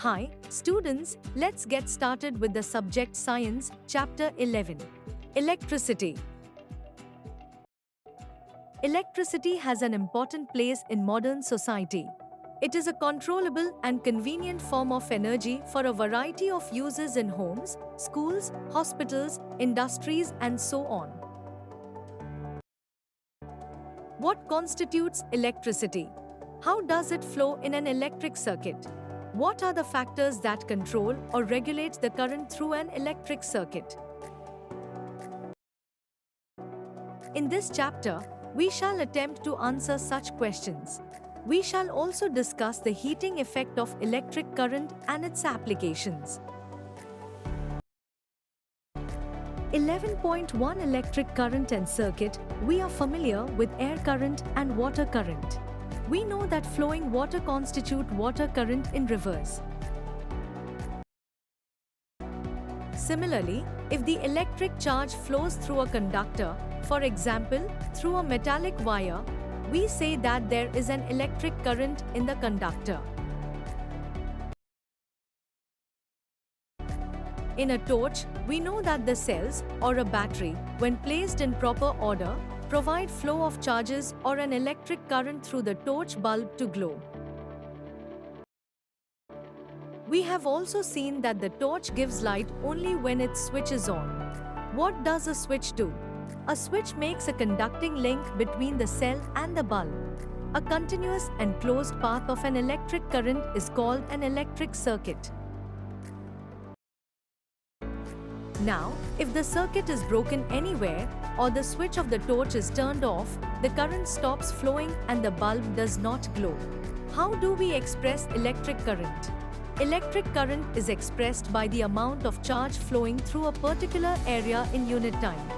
Hi, students, let's get started with the subject Science, Chapter 11. Electricity. Electricity has an important place in modern society. It is a controllable and convenient form of energy for a variety of uses in homes, schools, hospitals, industries, and so on. What constitutes electricity? How does it flow in an electric circuit? What are the factors that control or regulate the current through an electric circuit? In this chapter, we shall attempt to answer such questions. We shall also discuss the heating effect of electric current and its applications. 11.1 Electric current and circuit. We are familiar with air current and water current. We know that flowing water constitute water current in rivers. Similarly, if the electric charge flows through a conductor, for example, through a metallic wire, we say that there is an electric current in the conductor. In a torch, we know that the cells, or a battery, when placed in proper order, provide flow of charges or an electric current through the torch bulb to glow. We have also seen that the torch gives light only when its switch is on. What does a switch do? A switch makes a conducting link between the cell and the bulb. A continuous and closed path of an electric current is called an electric circuit. Now, if the circuit is broken anywhere, or the switch of the torch is turned off, the current stops flowing and the bulb does not glow. How do we express electric current? Electric current is expressed by the amount of charge flowing through a particular area in unit time.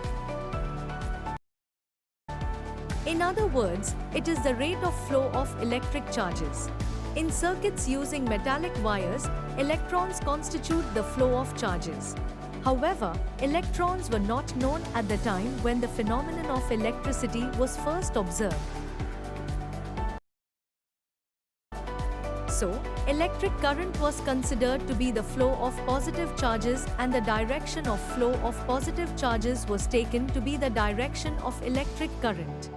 In other words, it is the rate of flow of electric charges. In circuits using metallic wires, electrons constitute the flow of charges. However, electrons were not known at the time when the phenomenon of electricity was first observed. So, electric current was considered to be the flow of positive charges, and the direction of flow of positive charges was taken to be the direction of electric current.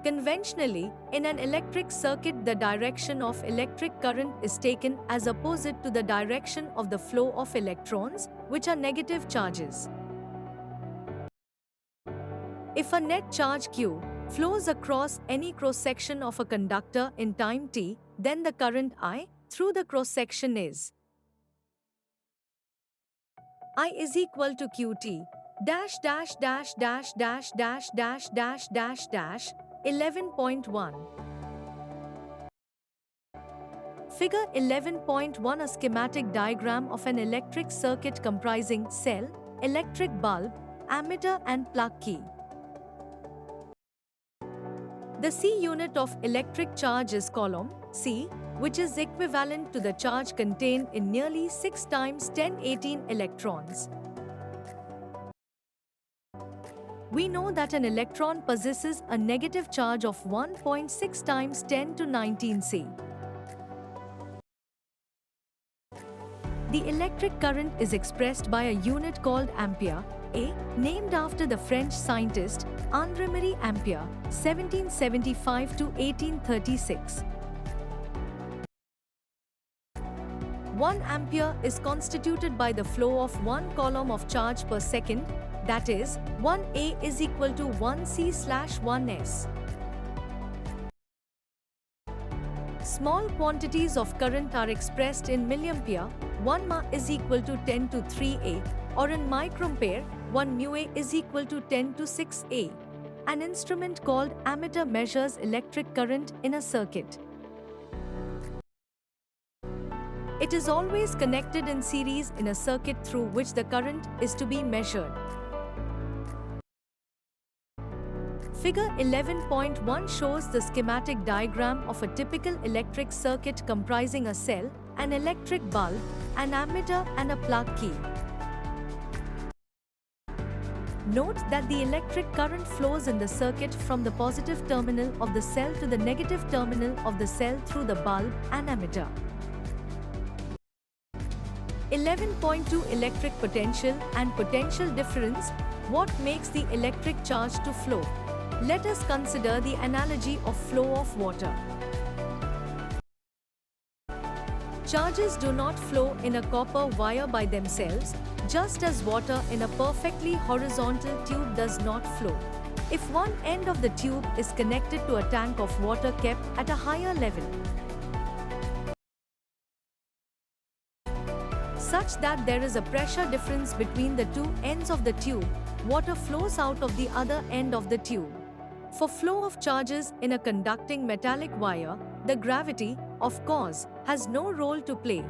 Conventionally, in an electric circuit, the direction of electric current is taken as opposite to the direction of the flow of electrons, which are negative charges. If a net charge Q flows across any cross-section of a conductor in time t, then the current I through the cross-section is I is equal to QT dash dash dash dash dash dash dash dash dash dash 11.1. Figure 11.1, a schematic diagram of an electric circuit comprising cell, electric bulb, ammeter and plug key. The C unit of electric charge is Coulomb, C, which is equivalent to the charge contained in nearly 6 times 1018 electrons. We know that an electron possesses a negative charge of 1.6 times 10 to 19 C. The electric current is expressed by a unit called ampere, A, named after the French scientist André-Marie Ampère, 1775 to 1836. 1 ampere is constituted by the flow of 1 coulomb of charge per second, that is, 1 A is equal to 1 C/1 S. Small quantities of current are expressed in milliampere. 1 mA is equal to 10 to 3 A, or in microampere, 1 μA is equal to 10 to 6 A. An instrument called ammeter measures electric current in a circuit. It is always connected in series in a circuit through which the current is to be measured. Figure 11.1 shows the schematic diagram of a typical electric circuit comprising a cell, an electric bulb, an ammeter and a plug key. Note that the electric current flows in the circuit from the positive terminal of the cell to the negative terminal of the cell through the bulb and ammeter. 11.2 Electric potential and potential difference. What makes the electric charge to flow? Let us consider the analogy of flow of water. Charges do not flow in a copper wire by themselves, just as water in a perfectly horizontal tube does not flow. If one end of the tube is connected to a tank of water kept at a higher level, such that there is a pressure difference between the two ends of the tube, water flows out of the other end of the tube. For flow of charges in a conducting metallic wire, the gravity, of course, has no role to play.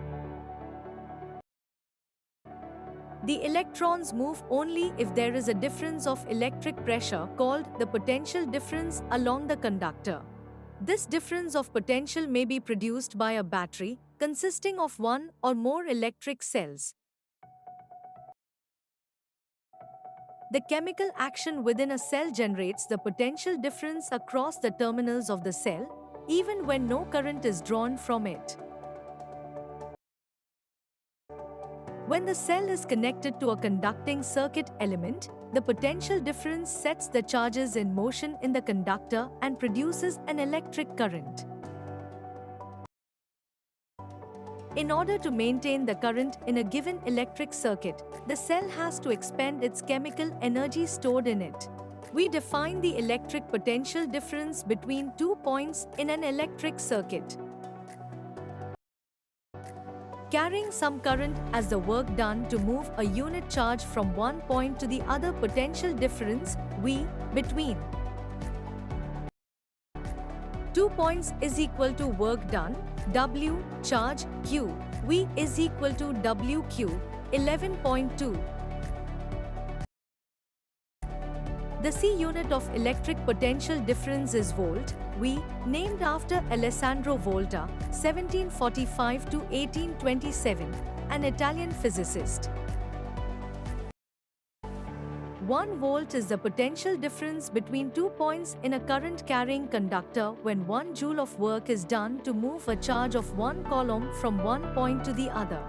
The electrons move only if there is a difference of electric pressure called the potential difference along the conductor. This difference of potential may be produced by a battery consisting of one or more electric cells. The chemical action within a cell generates the potential difference across the terminals of the cell, even when no current is drawn from it. When the cell is connected to a conducting circuit element, the potential difference sets the charges in motion in the conductor and produces an electric current. In order to maintain the current in a given electric circuit, the cell has to expend its chemical energy stored in it. We define the electric potential difference between 2 points in an electric circuit. Carrying some current as the work done to move a unit charge from one point to the other. Potential difference, V, between 2 points is equal to work done, W, charge, Q, V is equal to WQ, 11.2. The C unit of electric potential difference is volt, V, named after Alessandro Volta, 1745 to 1827, an Italian physicist. 1 volt is the potential difference between 2 points in a current-carrying conductor when 1 joule of work is done to move a charge of 1 coulomb from one point to the other.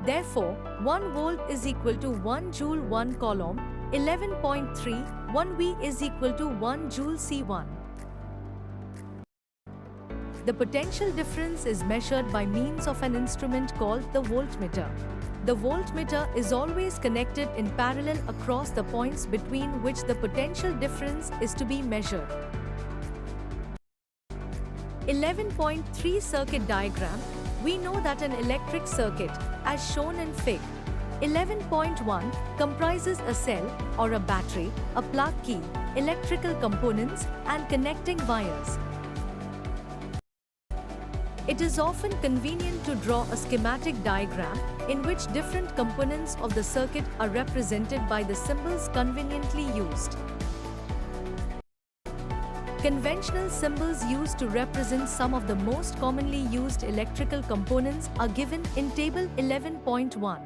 Therefore, 1 volt is equal to 1 joule 1 coulomb, 11.3, 1 V is equal to 1 joule C1. The potential difference is measured by means of an instrument called the voltmeter. The voltmeter is always connected in parallel across the points between which the potential difference is to be measured. 11.3 Circuit diagram. We know that an electric circuit, as shown in Fig. 11.1, comprises a cell or a battery, a plug key, electrical components, and connecting wires. It is often convenient to draw a schematic diagram in which different components of the circuit are represented by the symbols conveniently used. Conventional symbols used to represent some of the most commonly used electrical components are given in Table 11.1.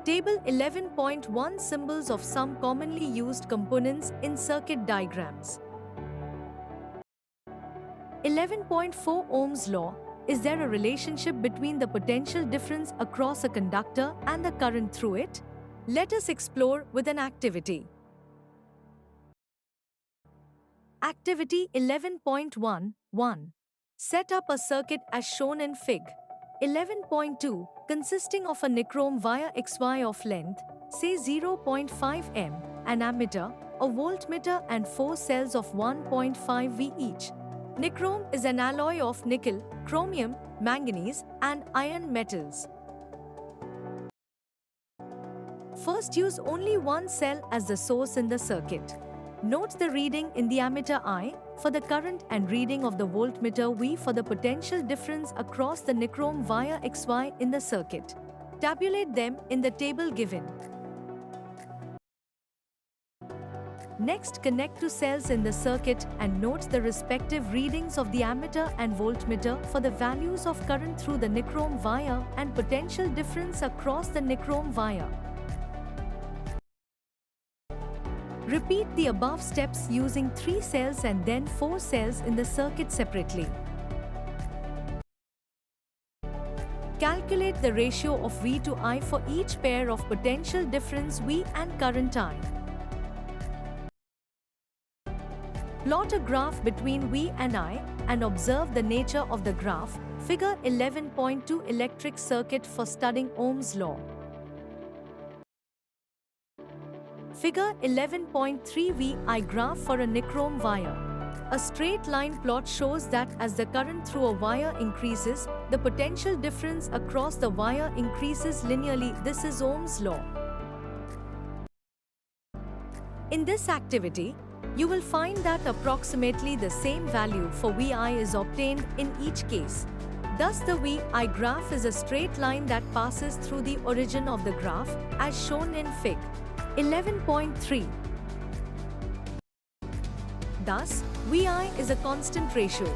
Table 11.1 symbols of some commonly used components in circuit diagrams. 11.4 Ohm's law. Is there a relationship between the potential difference across a conductor and the current through it? Let us explore with an activity. Activity 11.1.1. Set up a circuit as shown in Fig. 11.2, consisting of a nichrome wire XY of length, say 0.5 m, an ammeter, a voltmeter and 4 cells of 1.5 V each. Nichrome is an alloy of nickel, chromium, manganese, and iron metals. First, use only one cell as the source in the circuit. Note the reading in the ammeter I for the current and reading of the voltmeter V for the potential difference across the nichrome wire XY in the circuit. Tabulate them in the table given. Next, connect two cells in the circuit and note the respective readings of the ammeter and voltmeter for the values of current through the nichrome wire and potential difference across the nichrome wire. Repeat the above steps using 3 cells and then 4 cells in the circuit separately. Calculate the ratio of V to I for each pair of potential difference V and current I. Plot a graph between V and I and observe the nature of the graph. Figure 11.2 Electric circuit for studying Ohm's law. Figure 11.3 VI graph for a nichrome wire. A straight line plot shows that as the current through a wire increases, the potential difference across the wire increases linearly. This is Ohm's law. In this activity, you will find that approximately the same value for VI is obtained in each case. Thus, the VI graph is a straight line that passes through the origin of the graph, as shown in Fig. 11.3. Thus, VI is a constant ratio.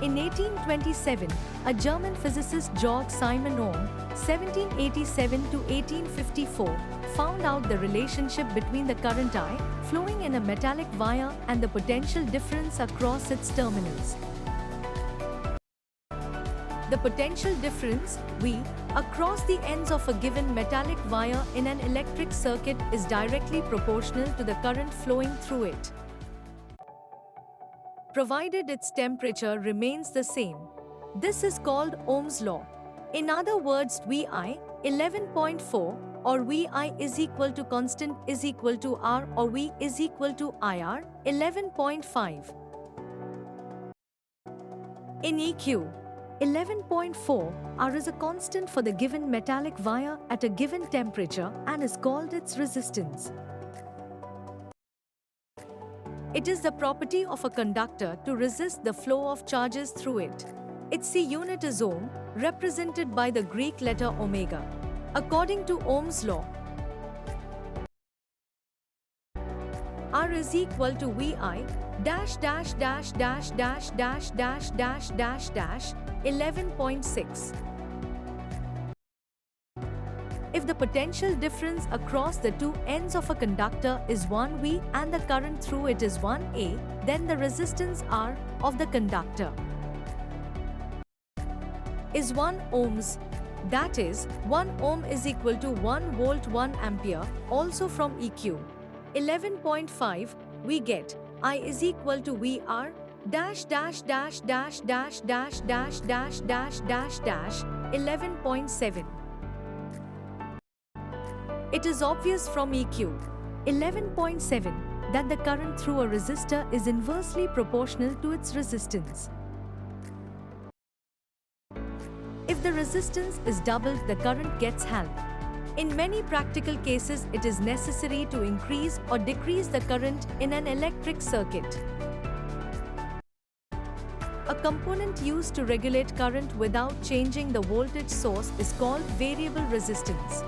In 1827, a German physicist Georg Simon Ohm, 1787 to 1854, found out the relationship between the current I flowing in a metallic wire and the potential difference across its terminals. The potential difference, V, across the ends of a given metallic wire in an electric circuit is directly proportional to the current flowing through it, provided its temperature remains the same. This is called Ohm's law. In other words, VI 11.4 or VI is equal to constant is equal to R or V is equal to IR 11.5. In EQ 11.4, R is a constant for the given metallic wire at a given temperature and is called its resistance. It is the property of a conductor to resist the flow of charges through it. Its C unit is ohm, represented by the Greek letter omega. According to Ohm's law, R is equal to VI dash dash dash dash dash dash dash dash dash dash 11.6. If the potential difference across the two ends of a conductor is 1 V and the current through it is 1 A, then the resistance R of the conductor is 1 ohms. That is, 1 ohm is equal to 1 volt 1 ampere. Also from EQ 11.5, we get I is equal to VR dash dash dash dash dash dash dash dash dash dash dash 11.7. It is obvious from EQ 11.7 that the current through a resistor is inversely proportional to its resistance. If the resistance is doubled, the current gets halved. In many practical cases, it is necessary to increase or decrease the current in an electric circuit. A component used to regulate current without changing the voltage source is called variable resistance.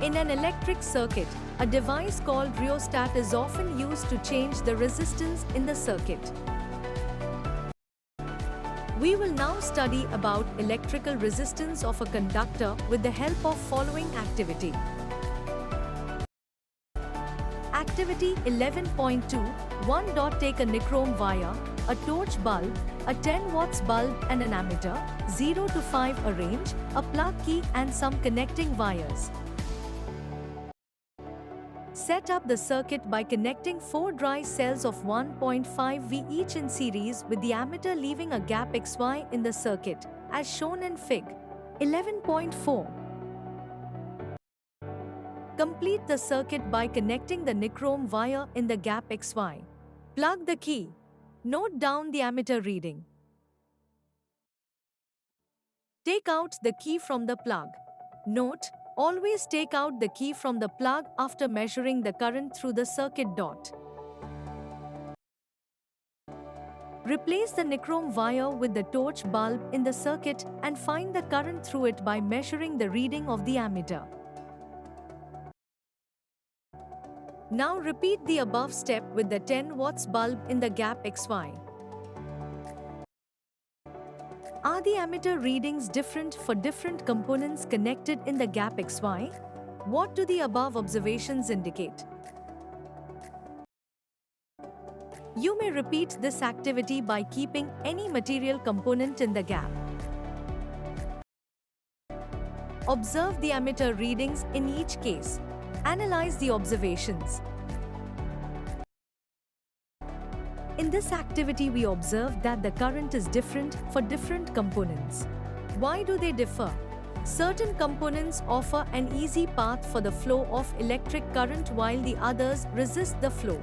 In an electric circuit, a device called rheostat is often used to change the resistance in the circuit. We will now study about electrical resistance of a conductor with the help of following activity. Activity 11.2. 1. Take a nichrome wire, a torch bulb, a 10 watts bulb and an ammeter, 0 to 5 arrange, a plug key and some connecting wires. Set up the circuit by connecting 4 dry cells of 1.5 V each in series with the ammeter leaving a gap XY in the circuit, as shown in Fig. 11.4. Complete the circuit by connecting the nichrome wire in the gap XY. Plug the key. Note down the ammeter reading. Take out the key from the plug. Note: always take out the key from the plug after measuring the current through the circuit dot. Replace the nichrome wire with the torch bulb in the circuit and find the current through it by measuring the reading of the ammeter. Now repeat the above step with the 10 watts bulb in the gap XY. Are the ammeter readings different for different components connected in the gap XY? What do the above observations indicate? You may repeat this activity by keeping any material component in the gap. Observe the ammeter readings in each case. Analyze the observations. In this activity, we observe that the current is different for different components. Why do they differ? Certain components offer an easy path for the flow of electric current while the others resist the flow.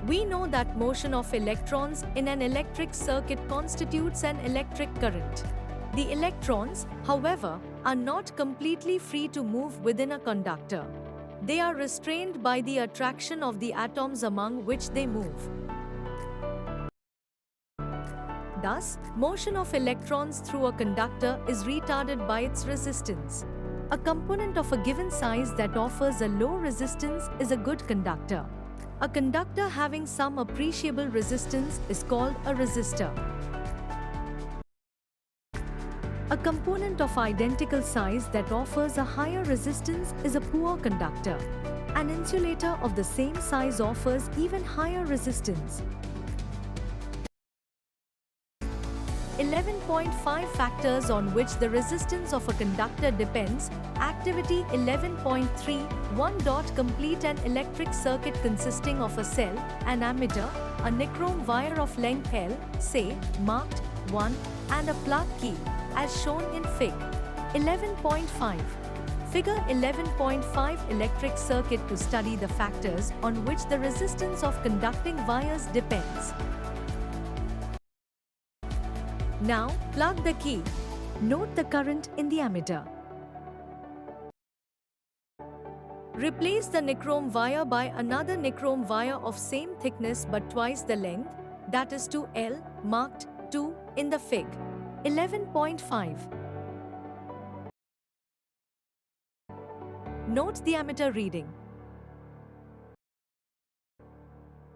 We know that motion of electrons in an electric circuit constitutes an electric current. The electrons, however, are not completely free to move within a conductor. They are restrained by the attraction of the atoms among which they move. Thus, motion of electrons through a conductor is retarded by its resistance. A component of a given size that offers a low resistance is a good conductor. A conductor having some appreciable resistance is called a resistor. A component of identical size that offers a higher resistance is a poor conductor. An insulator of the same size offers even higher resistance. 11.5 Factors on which the resistance of a conductor depends. Activity 11.3 Complete an electric circuit consisting of a cell, an ammeter, a nichrome wire of length L, say, marked 1, and a plug key, as shown in Fig. 11.5. Figure 11.5 Electric circuit to study the factors on which the resistance of conducting wires depends. Now, plug the key. Note the current in the ammeter. Replace the nichrome wire by another nichrome wire of same thickness but twice the length, that is to L, marked 2, in the Fig. 11.5. Note the ammeter reading.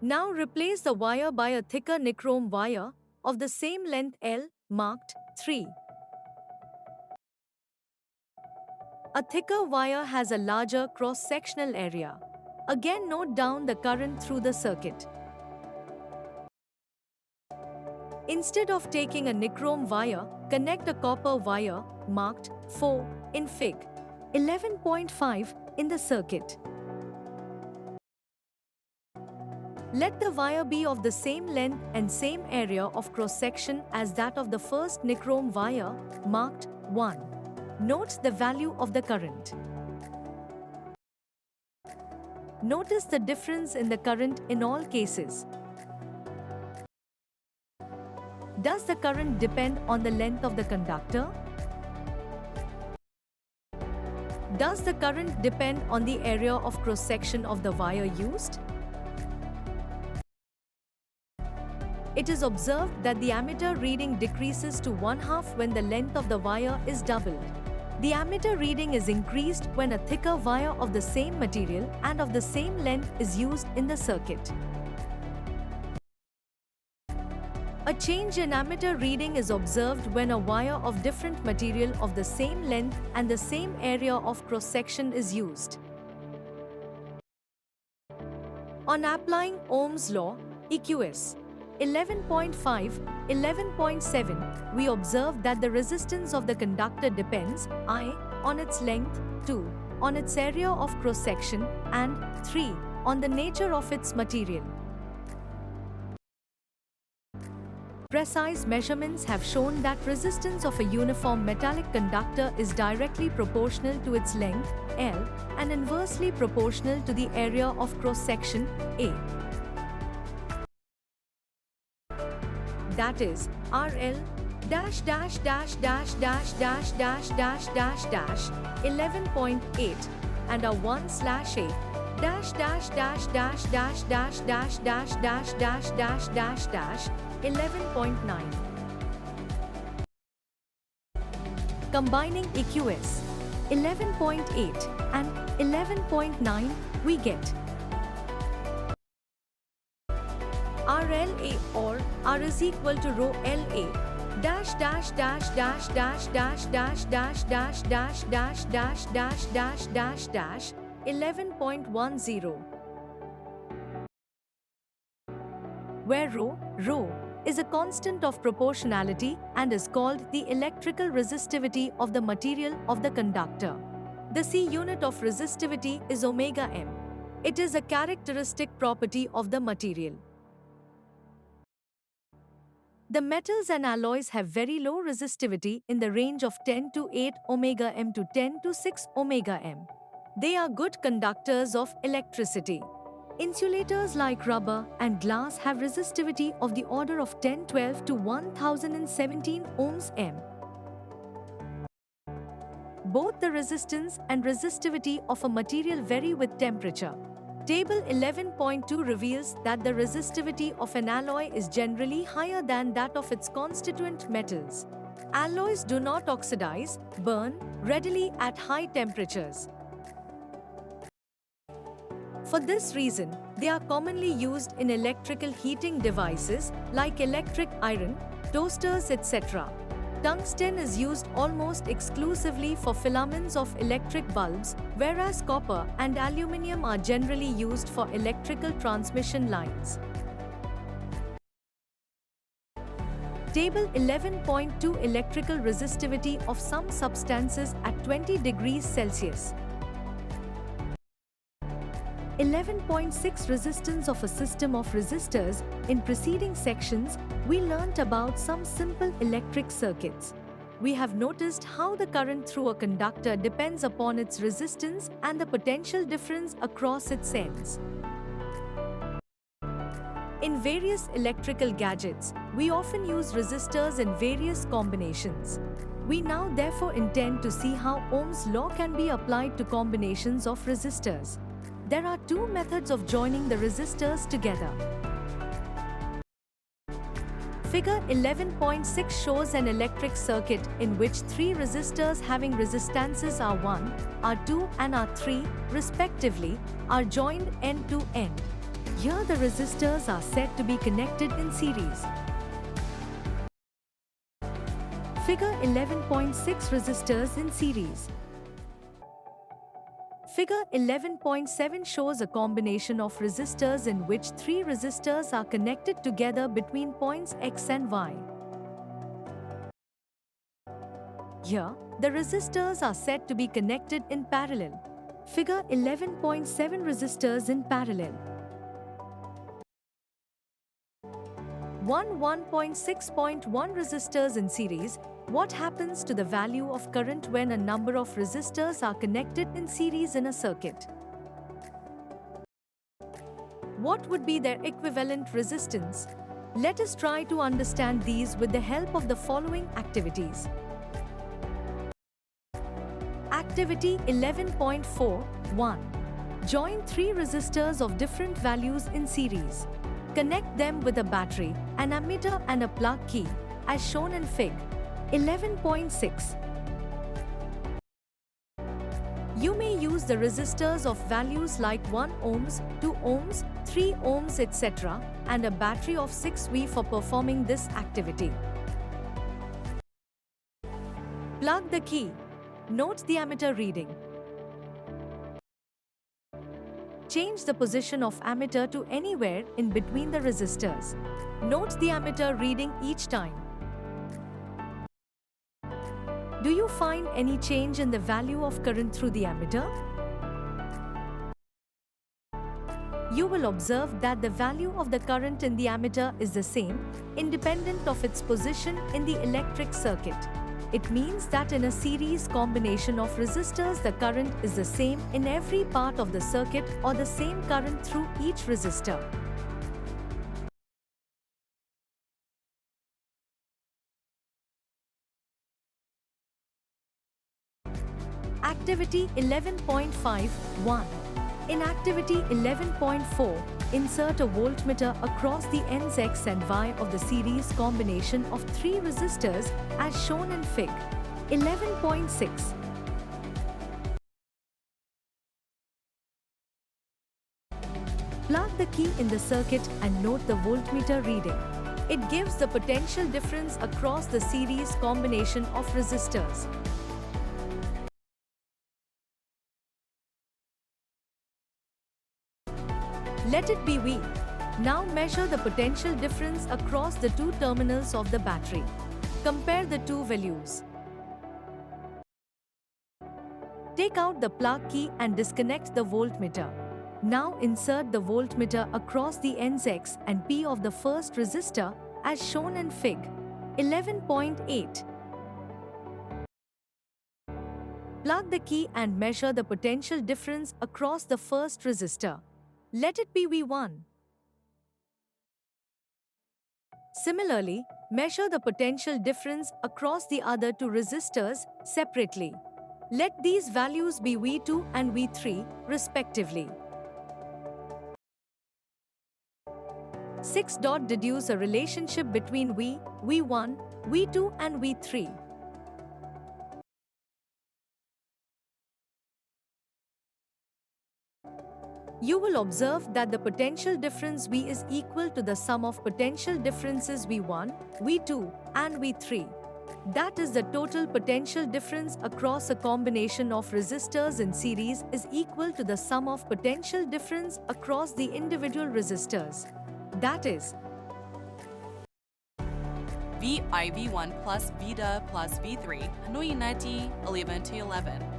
Now replace the wire by a thicker nichrome wire of the same length L, marked 3. A thicker wire has a larger cross-sectional area. Again, note down the current through the circuit. Instead of taking a nichrome wire, connect a copper wire, marked 4, in Fig. 11.5, in the circuit. Let the wire be of the same length and same area of cross-section as that of the first nichrome wire, marked 1. Note the value of the current. Notice the difference in the current in all cases. Does the current depend on the length of the conductor? Does the current depend on the area of cross-section of the wire used? It is observed that the ammeter reading decreases to 1/2 when the length of the wire is doubled. The ammeter reading is increased when a thicker wire of the same material and of the same length is used in the circuit. A change in ammeter reading is observed when a wire of different material of the same length and the same area of cross-section is used. On applying Ohm's law, EQS 11.5, 11.7, we observe that the resistance of the conductor depends I on its length, 2 on its area of cross-section, and 3 on the nature of its material. Precise measurements have shown that resistance of a uniform metallic conductor is directly proportional to its length, L, and inversely proportional to the area of cross-section, A. That is, RL dash dash dash dash dash dash dash dash dash dash 11.8 and a 1/A dash dash dash dash dash dash dash dash dash dash dash dash dash 11.9. Combining EQS 11.8 and 11.9, we get RLA or R is equal to rho LA dash dash dash dash dash dash dash dash dash dash dash dash dash dash dash dash 11.10. where rho, is a constant of proportionality and is called the electrical resistivity of the material of the conductor. The C unit of resistivity is omega m. It is a characteristic property of the material. The metals and alloys have very low resistivity in the range of 10 to 8 omega m to 10 to 6 omega m. They are good conductors of electricity. Insulators like rubber and glass have resistivity of the order of 1012 to 1017 ohms m. Both the resistance and resistivity of a material vary with temperature. Table 11.2 reveals that the resistivity of an alloy is generally higher than that of its constituent metals. Alloys do not oxidize, burn readily at high temperatures. For this reason, they are commonly used in electrical heating devices like electric iron, toasters, etc. Tungsten is used almost exclusively for filaments of electric bulbs, whereas copper and aluminium are generally used for electrical transmission lines. Table 11.2 Electrical resistivity of some substances at 20 degrees Celsius. 11.6 Resistance of a system of resistors. In preceding sections, we learnt about some simple electric circuits. We have noticed how the current through a conductor depends upon its resistance and the potential difference across its ends. In various electrical gadgets, we often use resistors in various combinations. We now therefore intend to see how Ohm's law can be applied to combinations of resistors. There are two methods of joining the resistors together. Figure 11.6 shows an electric circuit in which three resistors having resistances R1, R2 and R3, respectively, are joined end to end. Here the resistors are said to be connected in series. Figure 11.6 Resistors in series. Figure 11.7 shows a combination of resistors in which three resistors are connected together between points X and Y. Here, the resistors are said to be connected in parallel. Figure 11.7 Resistors in parallel. 1.6.1 Resistors in series. What happens to the value of current when a number of resistors are connected in series in a circuit? What would be their equivalent resistance? Let us try to understand these with the help of the following activities. Activity 11.4.1. Join three resistors of different values in series. Connect them with a battery, an ammeter and a plug key, as shown in Fig. 11.6. You may use the resistors of values like 1 ohms, 2 ohms, 3 ohms, etc. and a battery of 6V for performing this activity. Plug the key. Note the ammeter reading. Change the position of ammeter to anywhere in between the resistors. Note the ammeter reading each time. Do you find any change in the value of current through the ammeter? You will observe that the value of the current in the ammeter is the same, independent of its position in the electric circuit. It means that in a series combination of resistors, the current is the same in every part of the circuit or the same current through each resistor. Activity 11.5.1. In Activity 11.4, insert a voltmeter across the ends X and Y of the series combination of three resistors as shown in Fig. 11.6. Plug the key in the circuit and note the voltmeter reading. It gives the potential difference across the series combination of resistors. Let it be V. Now measure the potential difference across the two terminals of the battery. Compare the two values. Take out the plug key and disconnect the voltmeter. Now insert the voltmeter across the ends X and P of the first resistor as shown in Fig. 11.8. Plug the key and measure the potential difference across the first resistor. Let it be V1. Similarly, measure the potential difference across the other two resistors separately. Let these values be V2 and V3, respectively. 6. Deduce a relationship between V1, V2 and V3. You will observe that the potential difference V is equal to the sum of potential differences V1, V2 and V3. That is, the total potential difference across a combination of resistors in series is equal to the sum of potential difference across the individual resistors. That is, VIV1 plus VIDA plus V3 no unity 11 to 11.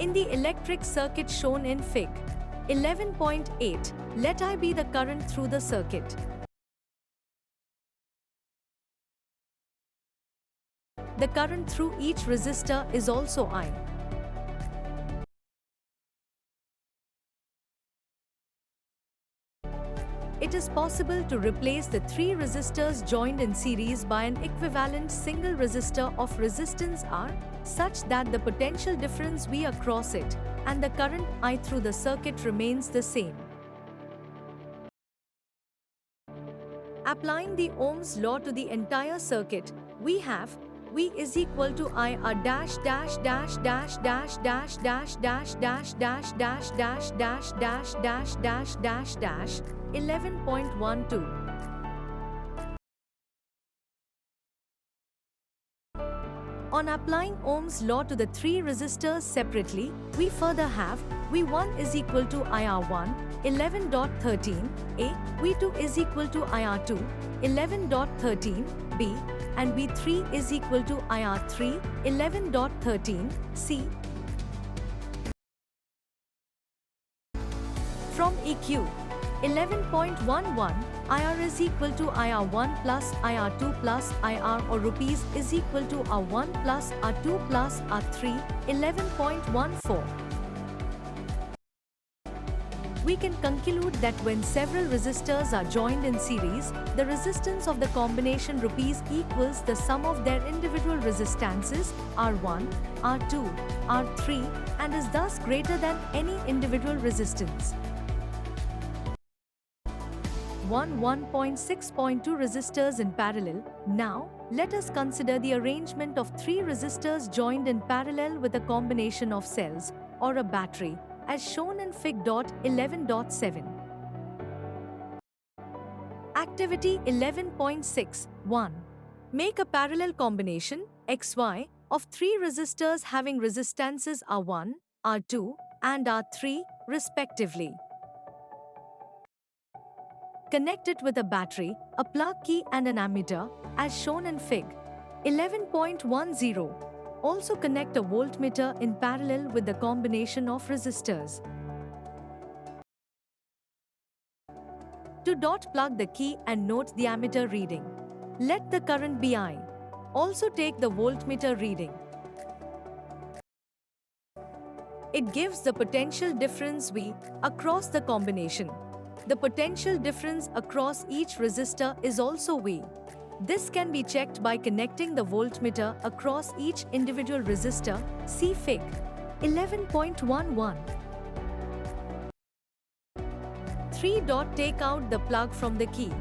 In the electric circuit shown in Fig. 11.8, let I be the current through the circuit. The current through each resistor is also I. It is possible to replace the three resistors joined in series by an equivalent single resistor of resistance R, such that the potential difference V across it and the current I through the circuit remains the same. Applying the Ohm's law to the entire circuit, we have V is equal to I R dash dash dash dash dash dash dash dash dash dash dash dash dash dash dash dash dash dash 11.12. On applying Ohm's law to the three resistors separately, we further have V1 is equal to IR1, 11.13a, V2 is equal to IR2, 11.13b, and V3 is equal to IR3, 11.13c. From EQ 11.11, IR is equal to IR1 plus IR2 plus IR, or rupees is equal to R1 plus R2 plus R3, 11.14. We can conclude that when several resistors are joined in series, the resistance of the combination rupees equals the sum of their individual resistances R1, R2, R3, and is thus greater than any individual resistance. 1.6.2 resistors in parallel. Now, let us consider the arrangement of three resistors joined in parallel with a combination of cells, or a battery, as shown in Fig. 11.7. Activity 11.6.1. Make a parallel combination, XY, of three resistors having resistances R1, R2, and R3, respectively. Connect it with a battery, a plug key and an ammeter, as shown in Fig. 11.10. Also connect a voltmeter in parallel with the combination of resistors. To plug the key and note the ammeter reading. Let the current be I. Also take the voltmeter reading. It gives the potential difference V across the combination. The potential difference across each resistor is also V. This can be checked by connecting the voltmeter across each individual resistor. See Fig. 11.11. 3. Take out the plug from the key.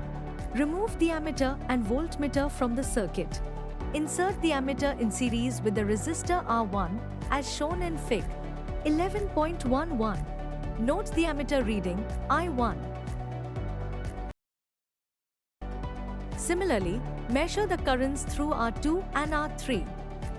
Remove the ammeter and voltmeter from the circuit. Insert the ammeter in series with the resistor R1, as shown in Fig. 11.11. Note the ammeter reading, I1. Similarly, measure the currents through R2 and R3.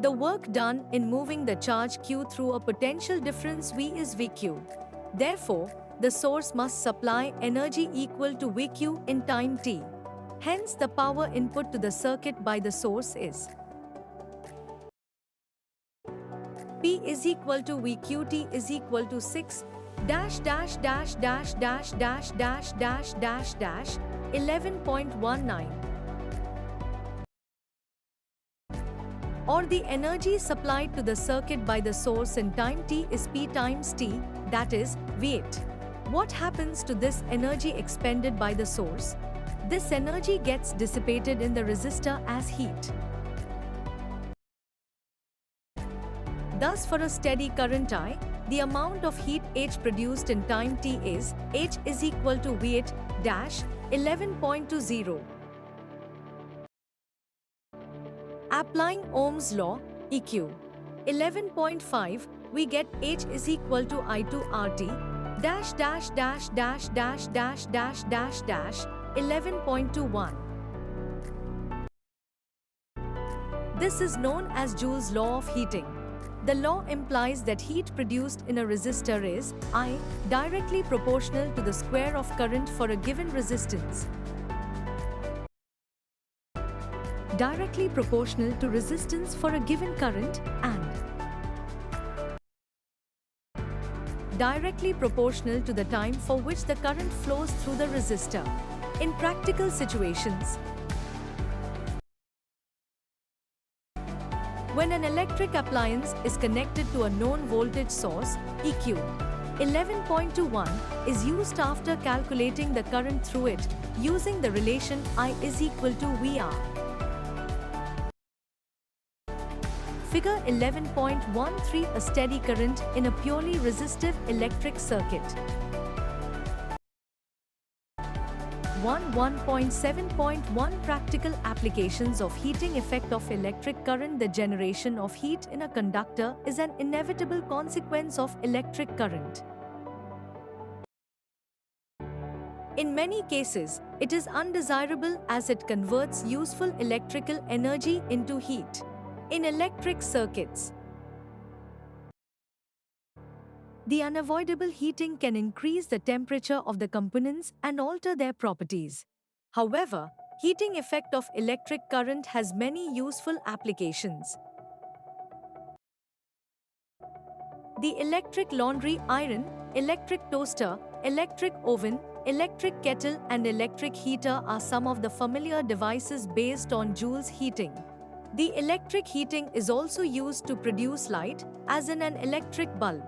The work done in moving the charge Q through a potential difference V is VQ. Therefore, the source must supply energy equal to VQ in time t. Hence, the power input to the circuit by the source is P is equal to VQT is equal to 6 dash dash dash dash dash dash dash dash dash dash 11.19. Or the energy supplied to the circuit by the source in time t is P times t, that is, V8. What happens to this energy expended by the source? This energy gets dissipated in the resistor as heat. Thus, for a steady current I, the amount of heat H produced in time t is H is equal to V8 dash 11.20. Applying Ohm's law, EQ 11.5, we get H is equal to I2 RT dash dash dash dash dash dash dash dash dash 11.21. This is known as Joule's law of heating. The law implies that heat produced in a resistor is I directly proportional to the square of current for a given resistance. Directly proportional to resistance for a given current and directly proportional to the time for which the current flows through the resistor. In practical situations, when an electric appliance is connected to a known voltage source, EQ 11.21 is used after calculating the current through it using the relation I is equal to VR. Figure 11.13, a steady current in a purely resistive electric circuit. 1.7.1 Practical applications of heating effect of electric current. The generation of heat in a conductor is an inevitable consequence of electric current. In many cases, it is undesirable as it converts useful electrical energy into heat. In electric circuits, the unavoidable heating can increase the temperature of the components and alter their properties. However, heating effect of electric current has many useful applications. The electric laundry iron, electric toaster, electric oven, electric kettle and electric heater are some of the familiar devices based on Joule's heating. The electric heating is also used to produce light, as in an electric bulb.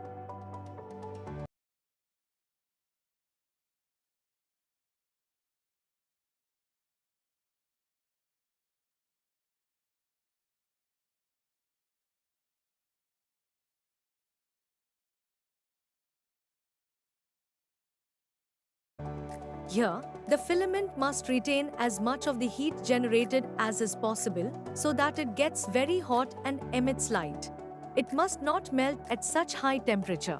Here, the filament must retain as much of the heat generated as is possible so that it gets very hot and emits light. It must not melt at such high temperature.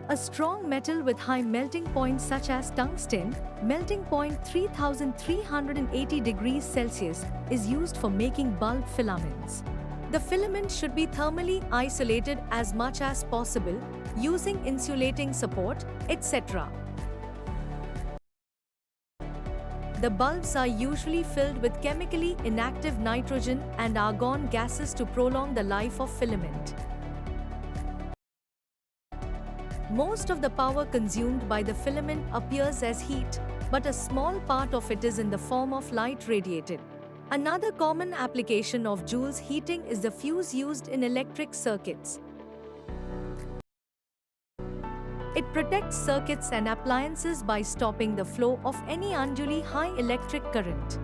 A strong metal with high melting point such as tungsten, melting point 3380 degrees Celsius, is used for making bulb filaments. The filament should be thermally isolated as much as possible, using insulating support, etc. The bulbs are usually filled with chemically inactive nitrogen and argon gases to prolong the life of filament. Most of the power consumed by the filament appears as heat, but a small part of it is in the form of light radiated. Another common application of Joule's heating is the fuse used in electric circuits. It protects circuits and appliances by stopping the flow of any unduly high electric current.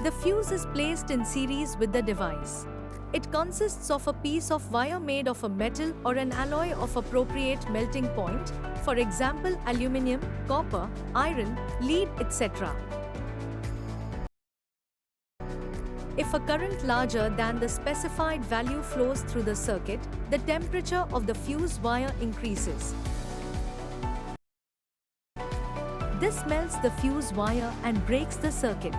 The fuse is placed in series with the device. It consists of a piece of wire made of a metal or an alloy of appropriate melting point, for example aluminium, copper, iron, lead, etc. If a current larger than the specified value flows through the circuit, the temperature of the fuse wire increases. This melts the fuse wire and breaks the circuit.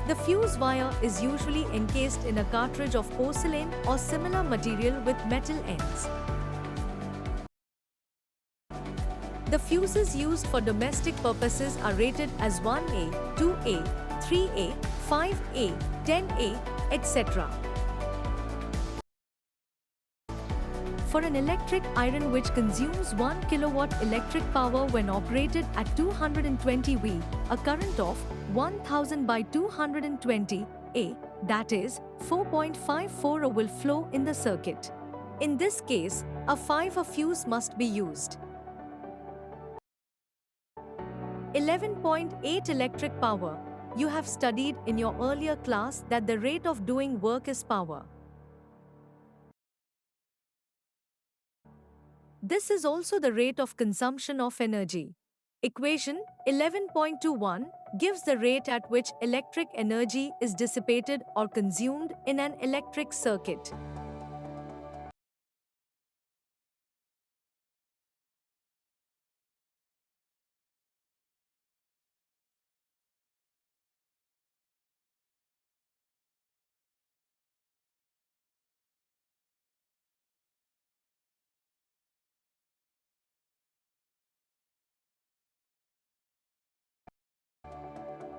The fuse wire is usually encased in a cartridge of porcelain or similar material with metal ends. The fuses used for domestic purposes are rated as 1A, 2A, 3A, 5A, 10A, etc. For an electric iron which consumes 1 kilowatt electric power when operated at 220 V, a current of 1000 by 220 A, that is 4.54 A will flow in the circuit. In this case, a 5A fuse must be used. 11.8 electric power. You have studied in your earlier class that the rate of doing work is power. This is also the rate of consumption of energy. Equation 11.21 gives the rate at which electric energy is dissipated or consumed in an electric circuit.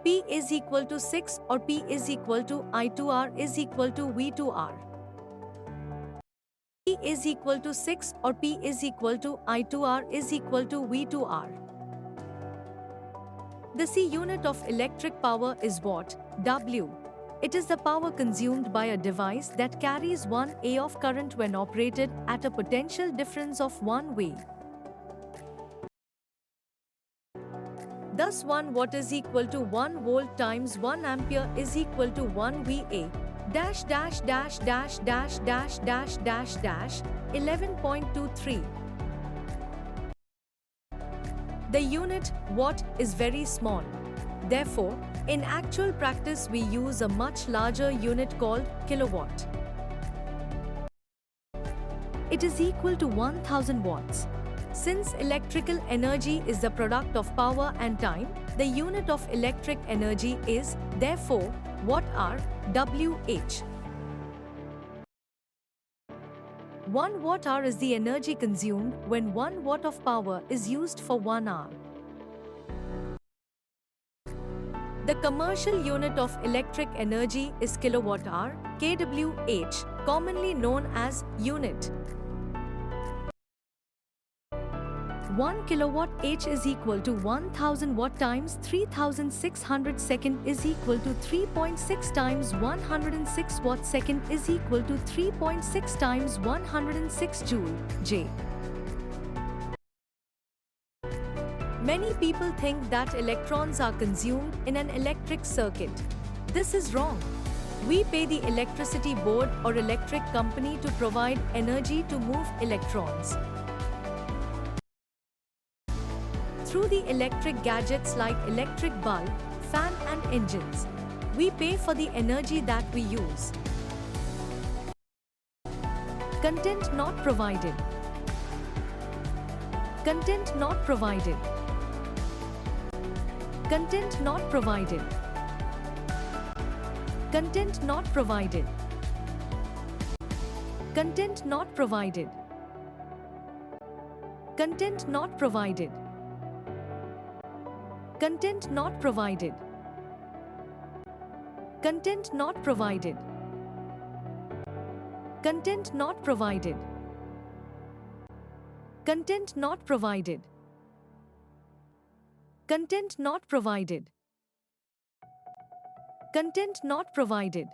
P is equal to 6 or P is equal to I2R is equal to V2R. P is equal to 6 or P is equal to I2R is equal to V2R. The C unit of electric power is watt, W. It is the power consumed by a device that carries 1 A of current when operated at a potential difference of 1 V. Thus 1 watt is equal to 1 volt times 1 ampere is equal to 1 VA dash dash dash dash dash dash dash dash dash 11.23. The unit watt is very small. Therefore, in actual practice we use a much larger unit called kilowatt. It is equal to 1000 watts. Since electrical energy is the product of power and time, the unit of electric energy is, therefore, watt-hour, Wh. 1 watt-hour is the energy consumed when 1 watt of power is used for 1 hour. The commercial unit of electric energy is kilowatt-hour, kWh, commonly known as unit. 1 kilowatt H is equal to 1000 watt times 3600 second is equal to 3.6 times 106 watt second is equal to 3.6 times 106 joule, J. Many people think that electrons are consumed in an electric circuit. This is wrong. We pay the electricity board or electric company to provide energy to move electrons. Through the electric gadgets like electric bulb, fan and engines, we pay for the energy that we use. Content not provided. Content not provided. Content not provided. Content not provided. Content not provided. Content not provided. Content not provided. Content not provided. Content not provided. Content not provided. Content not provided. Content not provided.